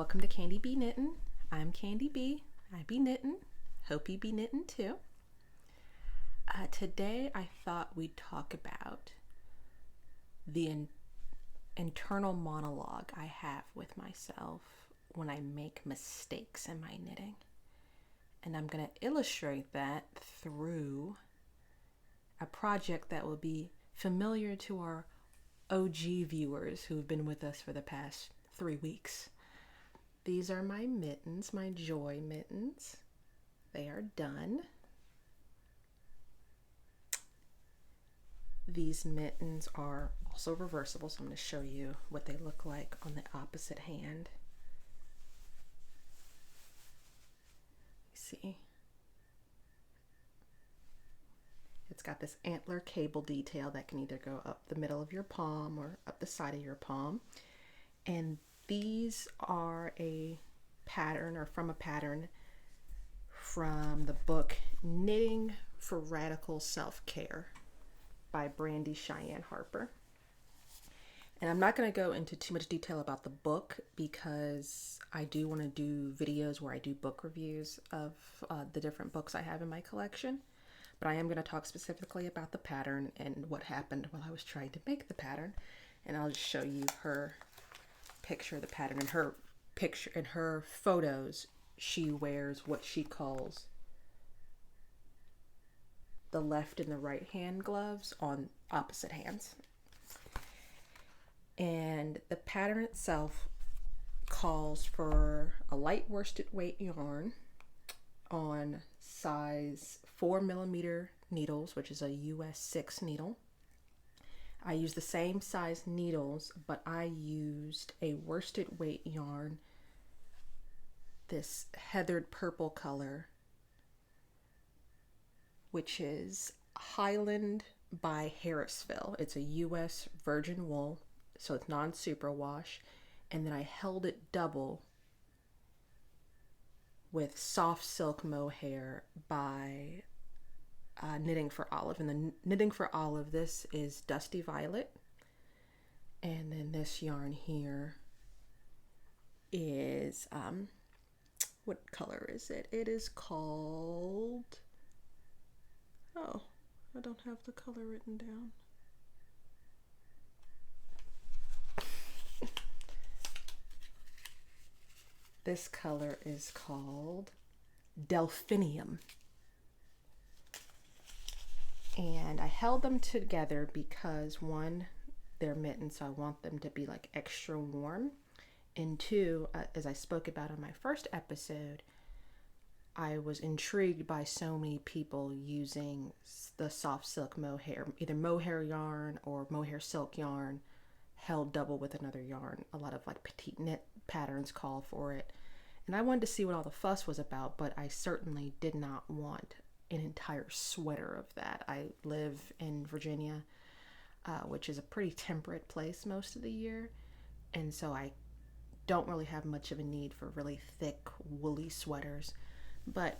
Welcome to candibknittin. I'm Candy B. I be knitting. Hope you be knitting too. Today I thought we'd talk about the internal monologue I have with myself when I make mistakes in my knitting. And I'm going to illustrate that through a project that will be familiar to our OG viewers who've been with us for the past 3 weeks. These are my mittens, my Joie mittens. They are done. These mittens are also reversible, so I'm going to show you what they look like on the opposite hand. See? It's got this antler cable detail that can either go up the middle of your palm or up the side of your palm. And these are a pattern, or from a pattern from the book Knitting for Radical Self-Care by Brandy Cheyenne Harper. And I'm not going to go into too much detail about the book because I do want to do videos where I do book reviews of the different books I have in my collection. But I am going to talk specifically about the pattern and what happened while I was trying to make the pattern. And I'll just show you her picture of the pattern. In her picture, in her photos, she wears what she calls the left and the right hand gloves on opposite hands. And the pattern itself calls for a light worsted weight yarn on size 4mm needles, which is a US 6 needle. I used the same size needles, but I used a worsted weight yarn, this heathered purple color, which is Highland by Harrisville. It's a US virgin wool, so it's non-superwash. And then I held it double with soft silk mohair by Knitting for Olive. And the Knitting for Olive, this is Dusty Violet. And then this yarn here is, what color is it? It is called, oh, I don't have the color written down. This color is called Delphinium. And I held them together because one, they're mittens, so I want them to be like extra warm. And two, as I spoke about on my first episode, I was intrigued by so many people using the soft silk mohair, either mohair yarn or mohair silk yarn held double with another yarn. A lot of like petite knit patterns call for it. And I wanted to see what all the fuss was about, but I certainly did not want an entire sweater of that. I live in Virginia, which is a pretty temperate place most of the year. And so I don't really have much of a need for really thick woolly sweaters, but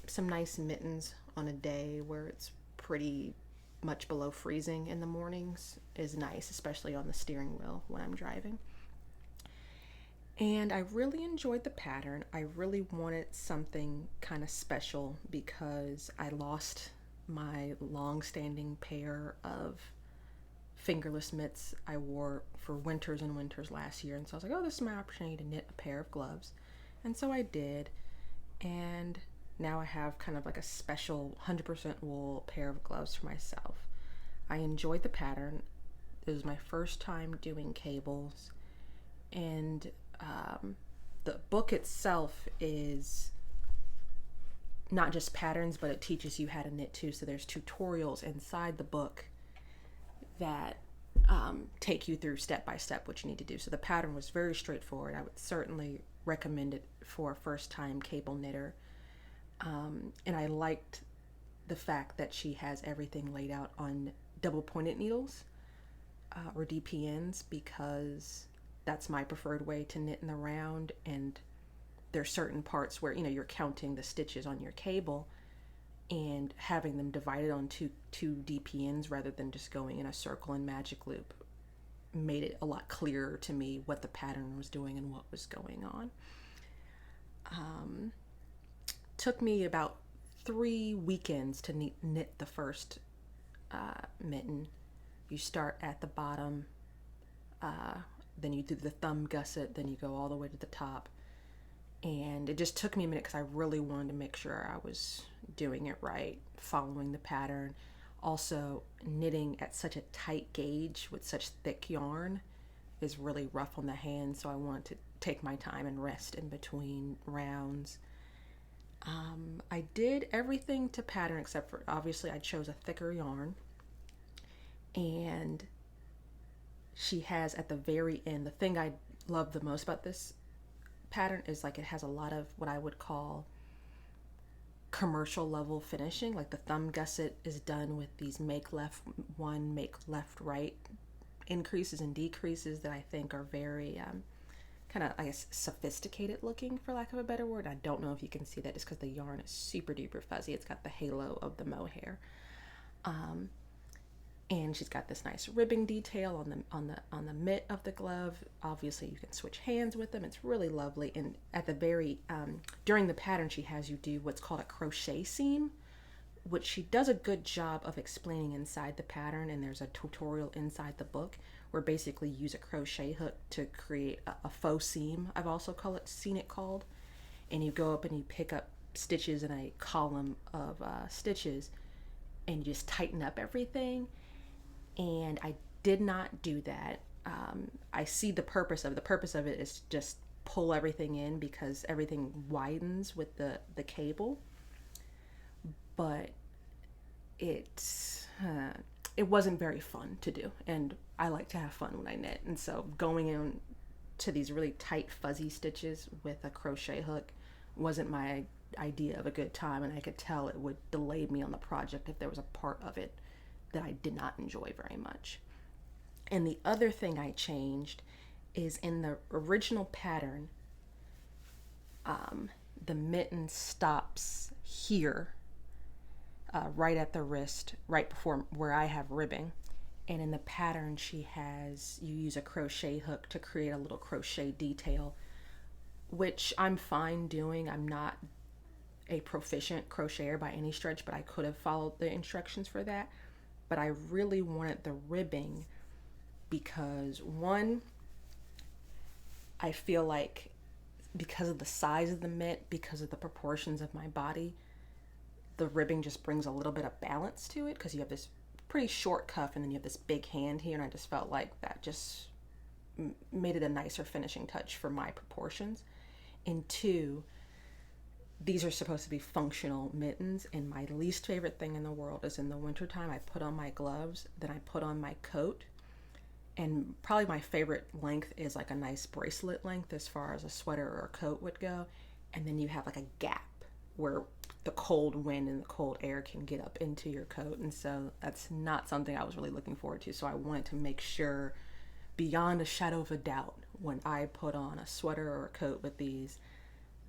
some nice mittens on a day where it's pretty much below freezing in the mornings is nice, especially on the steering wheel when I'm driving. And I really enjoyed the pattern. I really wanted something kind of special because I lost my long-standing pair of fingerless mitts I wore for winters and winters last year. And so I was like, oh, this is my opportunity to knit a pair of gloves. And so I did. And now I have kind of like a special 100% wool pair of gloves for myself. I enjoyed the pattern. It was my first time doing cables. And the book itself is not just patterns, but it teaches you how to knit too. So there's tutorials inside the book that take you through step by step what you need to do. So the pattern was very straightforward. I would certainly recommend it for a first time cable knitter. And I liked the fact that she has everything laid out on double pointed needles or DPNs, because that's my preferred way to knit in the round. And there's certain parts where, you know, you're counting the stitches on your cable and having them divided on two DPNs rather than just going in a circle and magic loop made it a lot clearer to me what the pattern was doing and what was going on. Took me about 3 weekends to knit the first mitten. You start at the bottom, then you do the thumb gusset, then you go all the way to the top. And it just took me a minute because I really wanted to make sure I was doing it right, following the pattern. Also, knitting at such a tight gauge with such thick yarn is really rough on the hands, so I wanted to take my time and rest in between rounds. I did everything to pattern except for, obviously, I chose a thicker yarn. And she has at the very end, the thing I love the most about this pattern is like it has a lot of what I would call commercial level finishing. Like the thumb gusset is done with these make left one, make left right increases and decreases that I think are very kind of, I guess, sophisticated looking, for lack of a better word. I don't know if you can see that just because the yarn is super duper fuzzy. It's got the halo of the mohair. And she's got this nice ribbing detail on the mitt of the glove. Obviously, you can switch hands with them. It's really lovely. And at the very during the pattern, she has you do what's called a crochet seam, which she does a good job of explaining inside the pattern. And there's a tutorial inside the book where basically you use a crochet hook to create a faux seam. I've also seen it called. And you go up and you pick up stitches in a column of stitches, and you just tighten up everything. And I did not do that. I see the purpose of it. The purpose of it is just pull everything in because everything widens with the cable. But it wasn't very fun to do. And I like to have fun when I knit. And so going in to these really tight fuzzy stitches with a crochet hook wasn't my idea of a good time. And I could tell it would delay me on the project if there was a part of it that I did not enjoy very much. And the other thing I changed is in the original pattern, the mitten stops here, right at the wrist, right before where I have ribbing. And in the pattern, you use a crochet hook to create a little crochet detail, which I'm fine doing. I'm not a proficient crocheter by any stretch, but I could have followed the instructions for that. But I really wanted the ribbing because, one, I feel like because of the size of the mitt, because of the proportions of my body, the ribbing just brings a little bit of balance to it because you have this pretty short cuff and then you have this big hand here, and I just felt like that just made it a nicer finishing touch for my proportions. And two, these are supposed to be functional mittens, and my least favorite thing in the world is in the wintertime, I put on my gloves, then I put on my coat, and probably my favorite length is like a nice bracelet length as far as a sweater or a coat would go, and then you have like a gap where the cold wind and the cold air can get up into your coat, and so that's not something I was really looking forward to. So I wanted to make sure, beyond a shadow of a doubt, when I put on a sweater or a coat with these,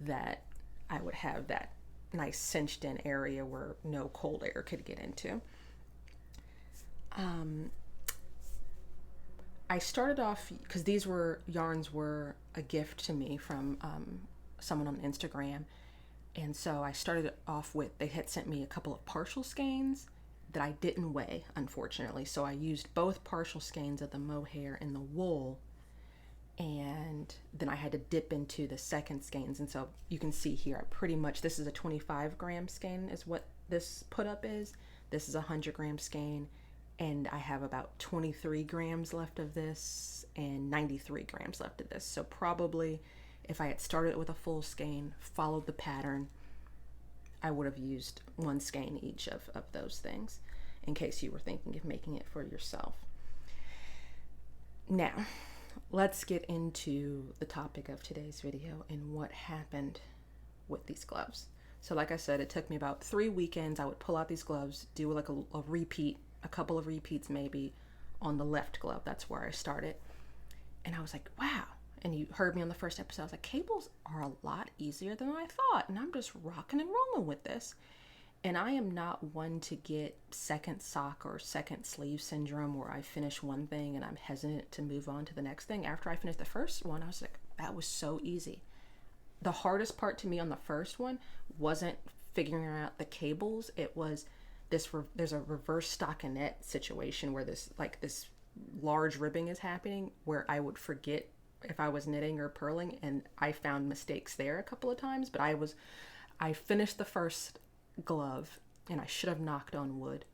that I would have that nice cinched in area where no cold air could get into. I started off, because these yarns were a gift to me from someone on Instagram. And so I started off with, they had sent me a couple of partial skeins that I didn't weigh, unfortunately. So I used both partial skeins of the mohair and the wool, and then I had to dip into the second skeins. And so you can see here, I pretty much, this is a 25 gram skein is what this put up is. This is a 100 gram skein, and I have about 23 grams left of this and 93 grams left of this. So probably if I had started with a full skein, followed the pattern, I would have used one skein each of those things, in case you were thinking of making it for yourself. Now, let's get into the topic of today's video and what happened with these gloves. So like I said, it took me about 3 weekends. I would pull out these gloves, do like a repeat, a couple of repeats maybe on the left glove. That's where I started. And I was like, wow. And you heard me on the first episode. I was like, cables are a lot easier than I thought. And I'm just rocking and rolling with this. And I am not one to get second sock or second sleeve syndrome where I finish one thing and I'm hesitant to move on to the next thing. After I finished the first one, I was like, that was so easy. The hardest part to me on the first one wasn't figuring out the cables. It was there's a reverse stockinette situation where this large ribbing is happening where I would forget if I was knitting or purling, and I found mistakes there a couple of times. But I finished the first glove and I should have knocked on wood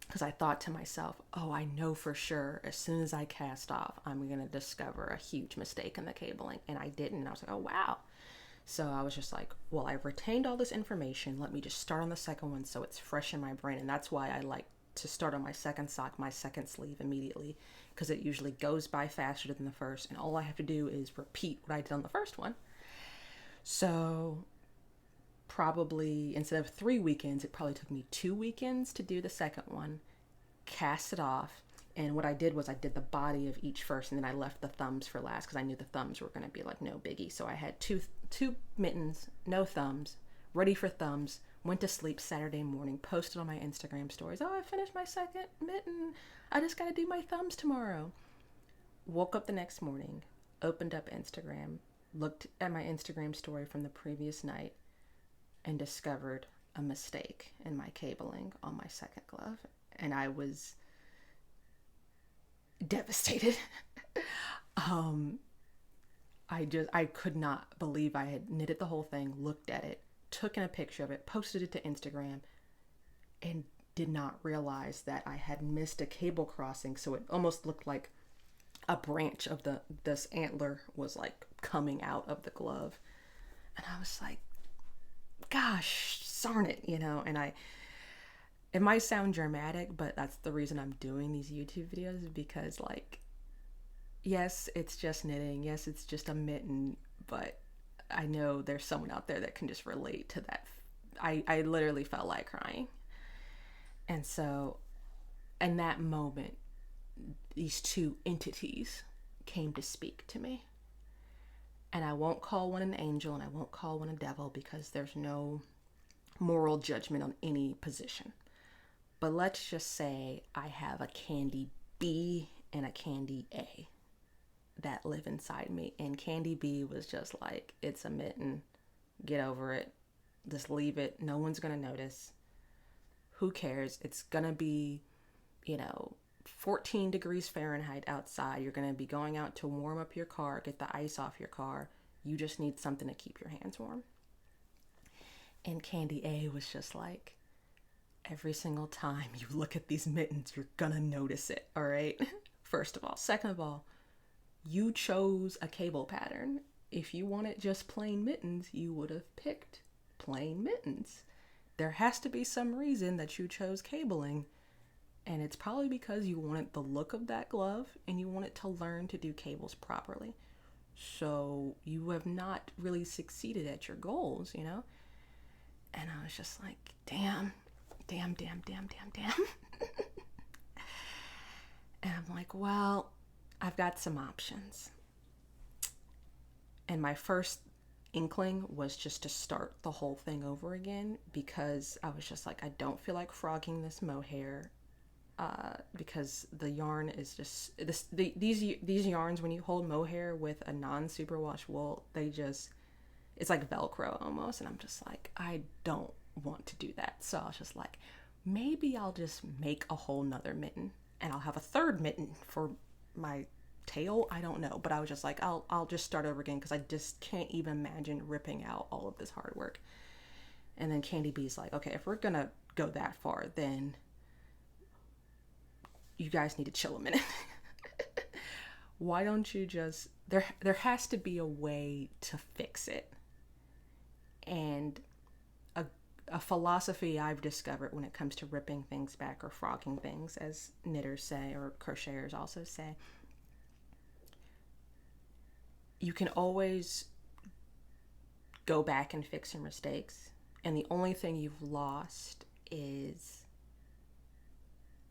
because I thought to myself, oh, I know for sure as soon as I cast off, I'm going to discover a huge mistake in the cabling. And I didn't. And I was like, oh, wow. So I was just like, well, I've retained all this information. Let me just start on the second one so it's fresh in my brain. And that's why I like to start on my second sock, my second sleeve immediately, because it usually goes by faster than the first. And all I have to do is repeat what I did on the first one. So probably instead of 3 weekends, it probably took me 2 weekends to do the second one, cast it off. And what I did was I did the body of each first, and then I left the thumbs for last because I knew the thumbs were going to be like no biggie. So I had two mittens, no thumbs, ready for thumbs, went to sleep Saturday morning, posted on my Instagram stories, oh, I finished my second mitten. I just got to do my thumbs tomorrow. Woke up the next morning, opened up Instagram, looked at my Instagram story from the previous night, and discovered a mistake in my cabling on my second glove. And I was devastated. I could not believe I had knitted the whole thing, looked at it, took in a picture of it, posted it to Instagram, and did not realize that I had missed a cable crossing. So it almost looked like a branch of this antler was like coming out of the glove. And I was like, gosh, darn it, and it might sound dramatic, but that's the reason I'm doing these YouTube videos, because like, yes, it's just knitting. Yes, it's just a mitten, but I know there's someone out there that can just relate to that. I literally felt like crying. And so in that moment, these two entities came to speak to me. And I won't call one an angel and I won't call one a devil because there's no moral judgment on any position. But let's just say I have a Candy B and a Candy A that live inside me. And Candy B was just like, it's a mitten. Get over it. Just leave it. No one's going to notice. Who cares? It's going to be, 14 degrees Fahrenheit outside. You're going to be going out to warm up your car, get the ice off your car. You just need something to keep your hands warm. And Candy A was just like, every single time you look at these mittens, you're going to notice it, all right? First of all. Second of all, you chose a cable pattern. If you wanted just plain mittens, you would have picked plain mittens. There has to be some reason that you chose cabling. And it's probably because you wanted the look of that glove and you wanted to learn to do cables properly. So you have not really succeeded at your goals, And I was just like, damn. And I'm like, well, I've got some options. And my first inkling was just to start the whole thing over again, because I was just like, I don't feel like frogging this mohair. Because the yarn is just these yarns, when you hold mohair with a non-superwash wool, it's like Velcro almost, and I'm just like, I don't want to do that. So I was just like, maybe I'll just make a whole nother mitten, and I'll have a third mitten for my tail. I don't know, but I was just like, I'll just start over again because I just can't even imagine ripping out all of this hard work. And then Candy B's like, okay, if we're gonna go that far, then you guys need to chill a minute. Why don't you just, there has to be a way to fix it. And a philosophy I've discovered when it comes to ripping things back or frogging things, as knitters say, or crocheters also say, you can always go back and fix your mistakes. And the only thing you've lost is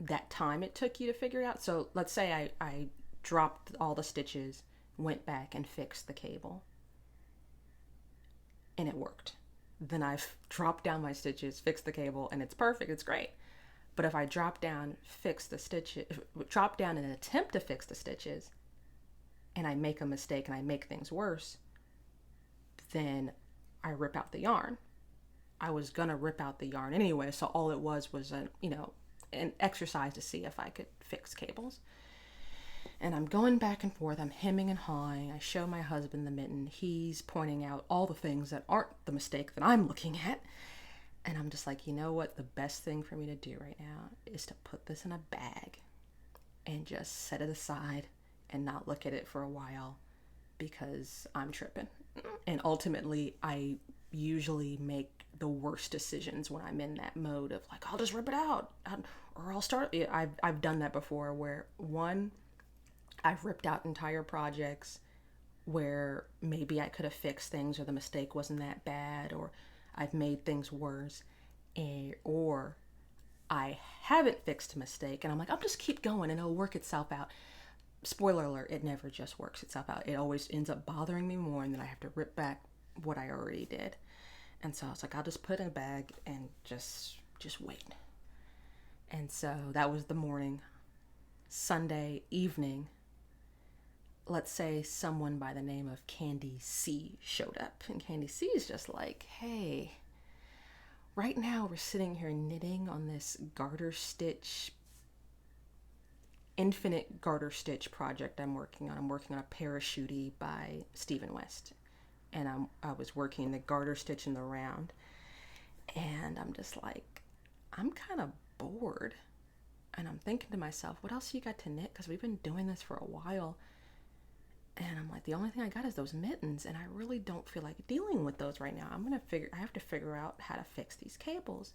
that time it took you to figure it out. So let's say I dropped all the stitches, went back and fixed the cable, and it worked. then I've dropped down my stitches, fixed the cable, and it's perfect. It's great. But if I drop down, fix the stitches, drop down and attempt to fix the stitches, and I make a mistake and I make things worse, then I rip out the yarn. I was gonna rip out the yarn anyway, so all it was an exercise to see if I could fix cables. And I'm going back and forth, I'm hemming and hawing. I show my husband the mitten. He's pointing out all the things that aren't the mistake that I'm looking at. And I'm just like, you know what? The best thing for me to do right now is to put this in a bag and just set it aside and not look at it for a while because I'm tripping. And ultimately, I usually make the worst decisions when I'm in that mode of like, I'll just rip it out or I'll start. I've done that before where I've ripped out entire projects where maybe I could have fixed things or the mistake wasn't that bad or I've made things worse, or I haven't fixed a mistake and I'm like, I'll just keep going and it'll work itself out. Spoiler alert, it never just works itself out. It always ends up bothering me more and then I have to rip back what I already did. And so I was like, I'll just put it in a bag and just wait. And so that was the morning. Sunday evening, let's say someone by the name of Candy C showed up. And Candy C is just like, hey, right now we're sitting here knitting on this garter stitch, infinite garter stitch project I'm working on. I'm working on a parachute by Stephen West. And I was working the garter stitch in the round. And I'm just like, I'm kind of bored. And I'm thinking to myself, what else you got to knit? Because we've been doing this for a while. And I'm like, the only thing I got is those mittens, and I really don't feel like dealing with those right now. I have to figure out how to fix these cables.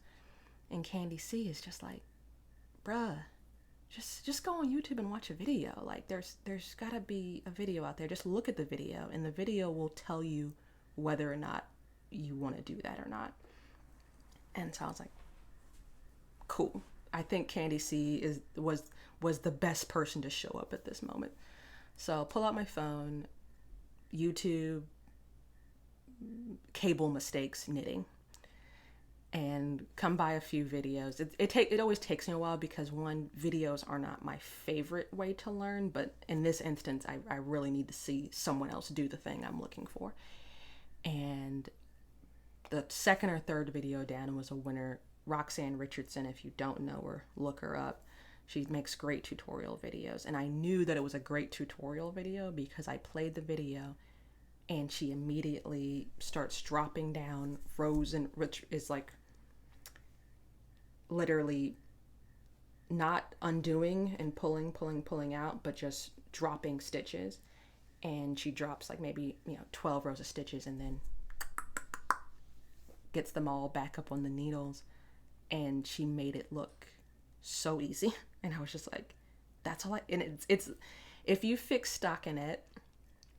And Candy C is just like, bruh, just go on YouTube and watch a video. Like there's gotta be a video out there. Just look at the video, and the video will tell you whether or not you want to do that or not. And so I was like, cool. I think Candy C was the best person to show up at this moment. So I'll pull out my phone, YouTube, cable mistakes knitting, and come by a few videos. It always takes me a while because videos are not my favorite way to learn, but in this instance, I really need to see someone else do the thing I'm looking for. And the second or third video down was a winner, Roxanne Richardson. If you don't know her, look her up. She makes great tutorial videos, and I knew that it was a great tutorial video because I played the video and she immediately starts dropping down rows, and which is like literally not undoing and pulling out, but just dropping stitches. And she drops like maybe 12 rows of stitches and then gets them all back up on the needles, and she made it look so easy. And I was just like, that's all and it's if you fix stockinette,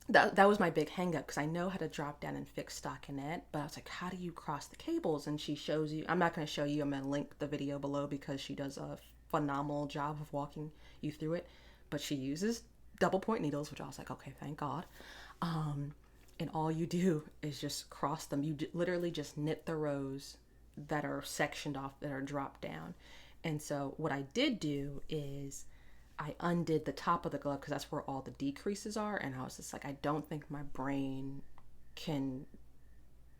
that was my big hang up, because I know how to drop down and fix stockinette, but I was like, how do you cross the cables? And she shows you. I'm not going to show you, I'm going to link the video below because she does a phenomenal job of walking you through it, but she uses double point needles, which I was like, okay, thank God. And all you do is just cross them. You literally just knit the rows that are sectioned off, that are dropped down. And so what I did do is I undid the top of the glove because that's where all the decreases are. And I was just like, I don't think my brain can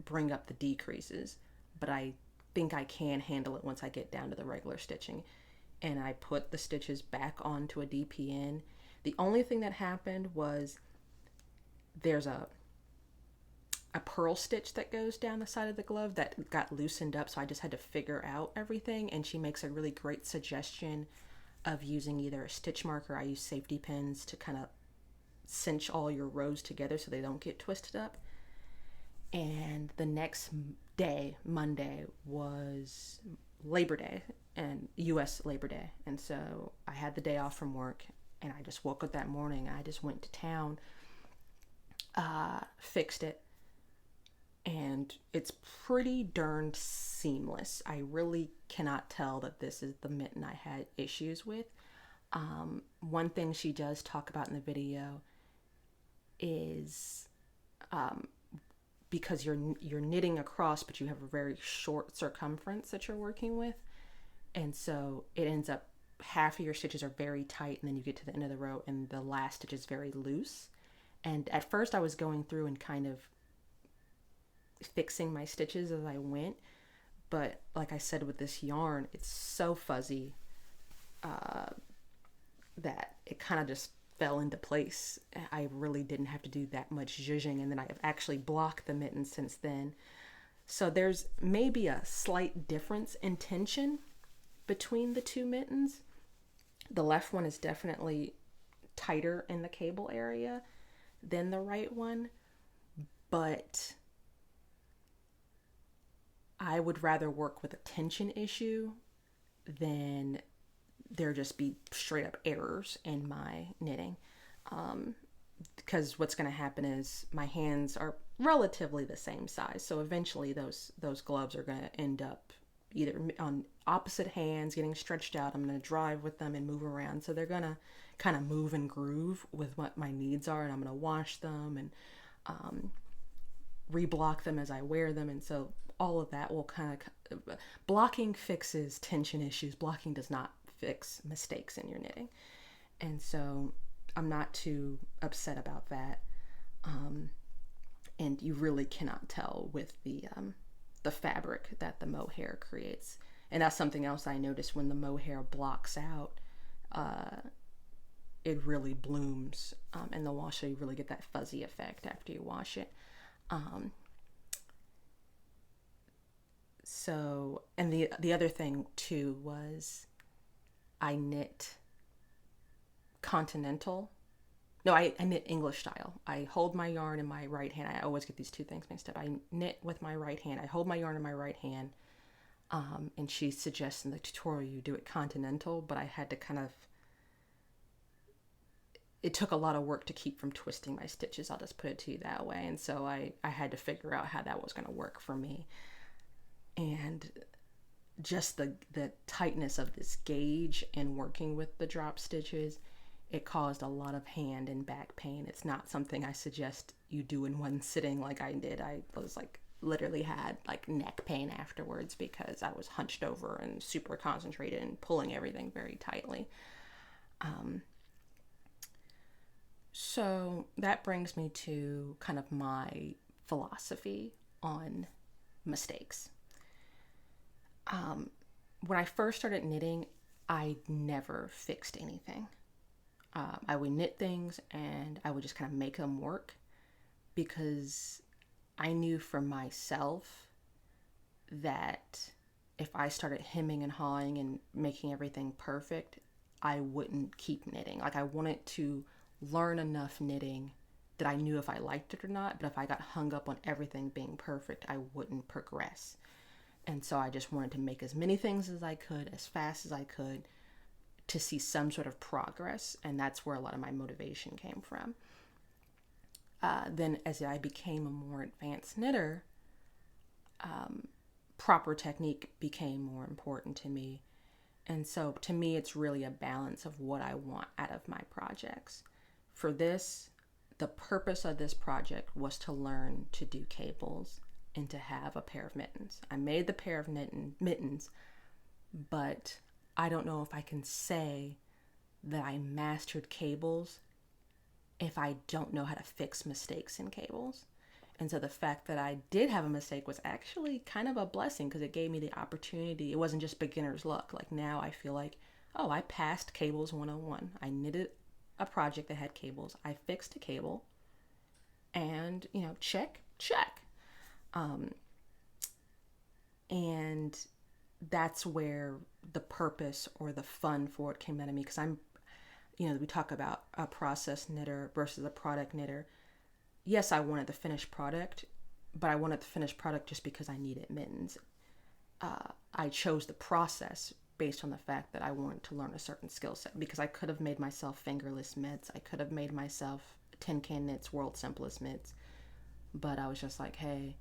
bring up the decreases, but I think I can handle it once I get down to the regular stitching. And I put the stitches back onto a DPN. The only thing that happened was there's a pearl stitch that goes down the side of the glove that got loosened up, so I just had to figure out everything. And she makes a really great suggestion of using either a stitch marker. I use safety pins to kind of cinch all your rows together so they don't get twisted up. And the next day, Monday, was Labor Day, and US Labor Day, and so I had the day off from work, and I just woke up that morning. I just went to town, fixed it, and it's pretty darn seamless. I really cannot tell that this is the mitten I had issues with. One thing she does talk about in the video is because you're knitting across, but you have a very short circumference that you're working with, and so it ends up half of your stitches are very tight, and then you get to the end of the row and the last stitch is very loose. And at first I was going through and kind of fixing my stitches as I went, but like I said, with this yarn, it's so fuzzy that it kind of just fell into place. I really didn't have to do that much zhuzhing, and then I've actually blocked the mitten since then. So there's maybe a slight difference in tension between the two mittens. The left one is definitely tighter in the cable area than the right one, but I would rather work with a tension issue than there just be straight up errors in my knitting. Because what's going to happen is my hands are relatively the same size, so eventually those gloves are going to end up either on opposite hands getting stretched out. I'm going to drive with them and move around, so they're going to kind of move and groove with what my needs are, and I'm going to wash them and reblock them as I wear them. And so all of that will kind of, blocking fixes tension issues. Blocking does not fix mistakes in your knitting. And so I'm not too upset about that. And you really cannot tell with the fabric that the mohair creates. And that's something else I noticed: when the mohair blocks out, it really blooms in the wash, so you really get that fuzzy effect after you wash it. So, and the other thing too was I knit continental. No, I knit English style. I hold my yarn in my right hand. I always get these two things mixed up. I knit with my right hand. I hold my yarn in my right hand. And she suggests in the tutorial you do it continental, but I had to kind of, it took a lot of work to keep from twisting my stitches. I'll just put it to you that way. And so I had to figure out how that was going to work for me. And just the tightness of this gauge and working with the drop stitches, it caused a lot of hand and back pain. It's not something I suggest you do in one sitting like I did. I was like, literally had like neck pain afterwards because I was hunched over and super concentrated and pulling everything very tightly. So that brings me to kind of my philosophy on mistakes. When I first started knitting, I never fixed anything. I would knit things and I would just kind of make them work, because I knew for myself that if I started hemming and hawing and making everything perfect, I wouldn't keep knitting. Like, I wanted to learn enough knitting that I knew if I liked it or not, but if I got hung up on everything being perfect, I wouldn't progress. And so I just wanted to make as many things as I could, as fast as I could, to see some sort of progress. And that's where a lot of my motivation came from. Then as I became a more advanced knitter, proper technique became more important to me. And so to me, it's really a balance of what I want out of my projects. For this, the purpose of this project was to learn to do cables and to have a pair of mittens. I made the pair of mittens, but I don't know if I can say that I mastered cables if I don't know how to fix mistakes in cables. And so the fact that I did have a mistake was actually kind of a blessing, because it gave me the opportunity. It wasn't just beginner's luck. Like, now I feel like, oh, I passed cables 101. I knitted a project that had cables. I fixed a cable, and, check. And that's where the purpose or the fun for it came out of me, because I'm, we talk about a process knitter versus a product knitter. Yes, I wanted the finished product, but I wanted the finished product just because I needed mittens. I chose the process based on the fact that I wanted to learn a certain skill set, because I could have made myself fingerless mitts. I could have made myself tin can knits, world's simplest mitts. But I was just like, hey,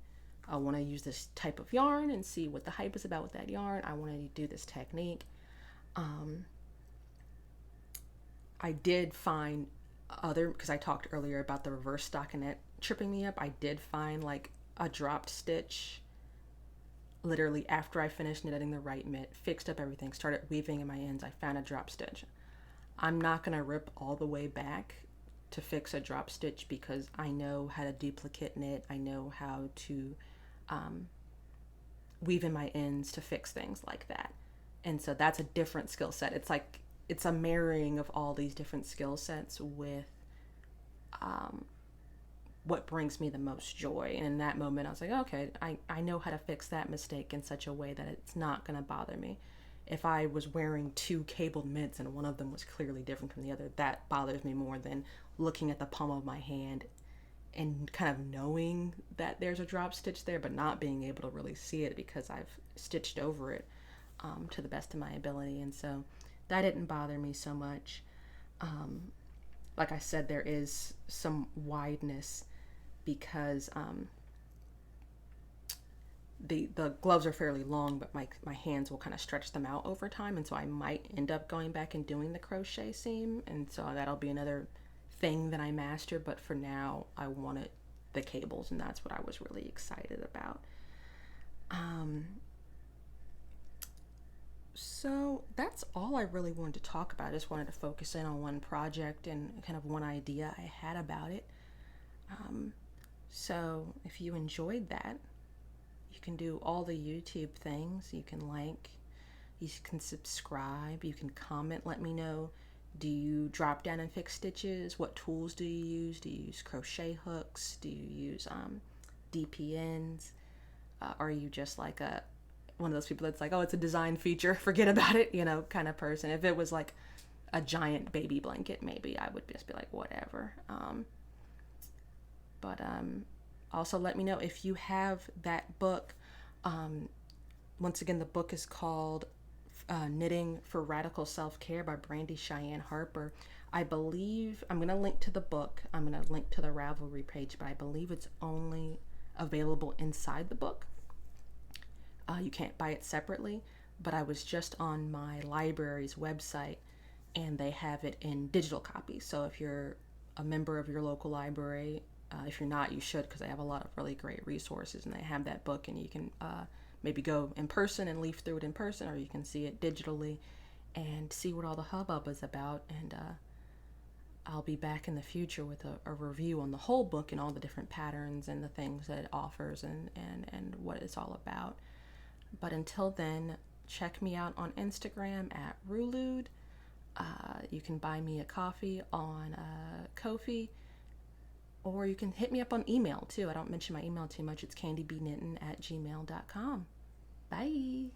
I want to use this type of yarn and see what the hype is about with that yarn. I want to do this technique. I did find because I talked earlier about the reverse stockinette tripping me up. I did find like a dropped stitch literally after I finished knitting the right mitt, fixed up everything, started weaving in my ends, I found a drop stitch. I'm not going to rip all the way back to fix a drop stitch because I know how to duplicate knit. I know how to weave in my ends to fix things like that. And so that's a different skill set. It's like it's a marrying of all these different skill sets with what brings me the most joy. And in that moment, I was like, okay, I know how to fix that mistake in such a way that it's not going to bother me. If I was wearing two cabled mitts and one of them was clearly different from the other, that bothers me more than looking at the palm of my hand and kind of knowing that there's a drop stitch there, but not being able to really see it because I've stitched over it to the best of my ability. And so that didn't bother me so much. Like I said, there is some wideness because the gloves are fairly long, but my hands will kind of stretch them out over time, and so I might end up going back and doing the crochet seam, and so that'll be another thing that I master. But for now, I wanted the cables, and that's what I was really excited about. So that's all I really wanted to talk about. I just wanted to focus in on one project and kind of one idea I had about it. So if you enjoyed that, you can do all the YouTube things. You can like, you can subscribe, you can comment, let me know. Do you drop down and fix stitches? What tools do you use? Do you use crochet hooks? Do you use DPNs? Are you just like one of those people that's like, oh, it's a design feature, forget about it, kind of person? If it was like a giant baby blanket, maybe I would just be like, whatever. But also let me know if you have that book. Once again, the book is called Knitting for Radical Self-Care by Brandy Cheyenne Harper. I believe, I'm going to link to the book. I'm going to link to the Ravelry page, but I believe it's only available inside the book. You can't buy it separately, but I was just on my library's website and they have it in digital copies. So if you're a member of your local library, if you're not, you should, because they have a lot of really great resources and they have that book, and you can maybe go in person and leaf through it in person, or you can see it digitally and see what all the hubbub is about. And I'll be back in the future with a review on the whole book and all the different patterns and the things that it offers and what it's all about. But until then, check me out on Instagram at Rulude. You can buy me a coffee on Ko-fi, or you can hit me up on email too. I don't mention my email too much. It's candibknittin@gmail.com. Bye.